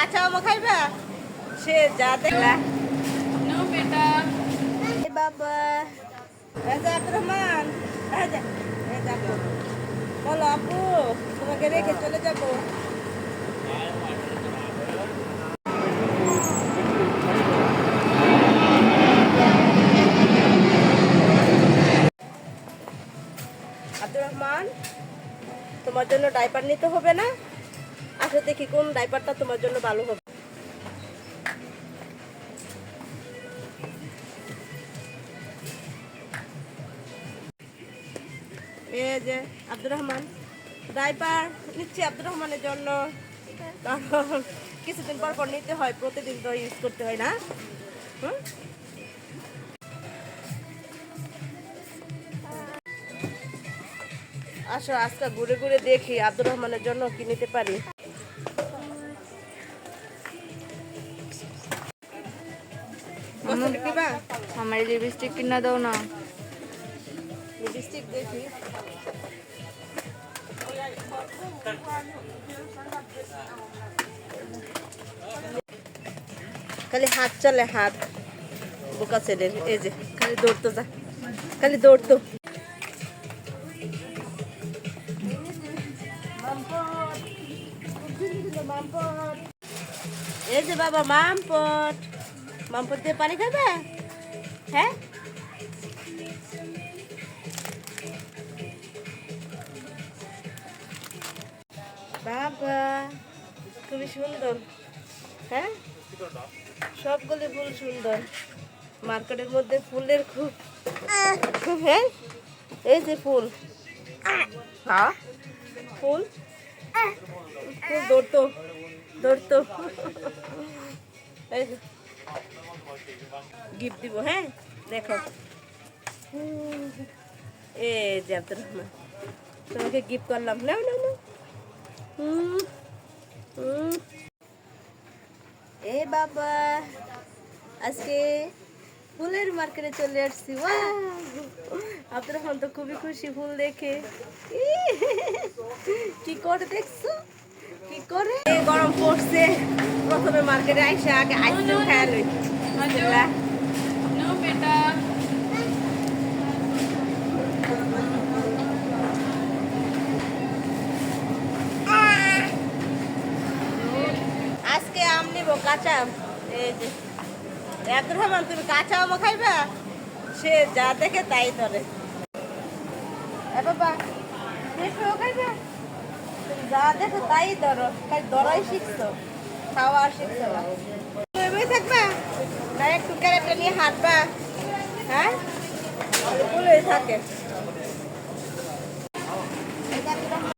কাঁচা আম খাইবা সে যা দেখলা নো বেটা বাবা রাজা আব্দুর রহমান রাজা এই দেখো বলো আপু তোমাকে রেখে চলে যাবো আব্দুর রহমান তোমার জন্য ডাইপার নিতে হবে না আসলে দেখি কোন ডাইপারটা তোমার জন্য ভালো হবে এই যে আব্দুর রহমান ডাইপার নিচ্ছি আব্দুর রহমানের জন্য কারণ কিছুদিন পর পর নিতে হয় প্রতিদিন তো ইউজ করতে হয় না হুম আসো আজকে ঘুরে ঘুরে দেখি আব্দুর রহমানের জন্য কি নিতে পারি আমার লিপস্টিক কিনা দাও না লিপস্টিক দেখি খালি হাত চলে হাত বোকা ছেলের এই যে খালি দৌড়তো যা খালি দৌড়তো এই যে বাবা মামপট মামপট দিয়ে পানি খাবে হ্যাঁ বাবা খুবই সুন্দর হ্যাঁ সবগুলি ফুল সুন্দর মার্কেটের মধ্যে ফুলের খুব হ্যাঁ এই যে ফুল হ্যাঁ ফুল ফুল দৌড়তো দৌড়তো গিফট দিব হ্যাঁ দেখো এ যে আব্দুর রহমান তোমাকে গিফট করলাম নাও নাও নাও এ বাবা আজকে ফুলের মার্কেটে চলে আসছি আব্দুর রহমান তো খুবই খুশি ফুল দেখে কি করে দেখছো কি করে গরম পড়ছে প্রথমে মার্কেটে আইসা আগে আইসক্রিম খায়া লই নো বেটা আজকে আম নিব কাঁচা আম এই যে আব্দুর রহমান তুমি কাঁচা আম খাইবা সে যা দেখে তাই ধরে বাবা খাইবা তুমি যা দেখো তাই ধরো খালি ধরাই শিখছো খাওয়া আর শিখছো না তুমি থাকবা না একটু ক্যারেটটা নিয়ে হাঁটবা হ্যাঁ ভুলে থাকে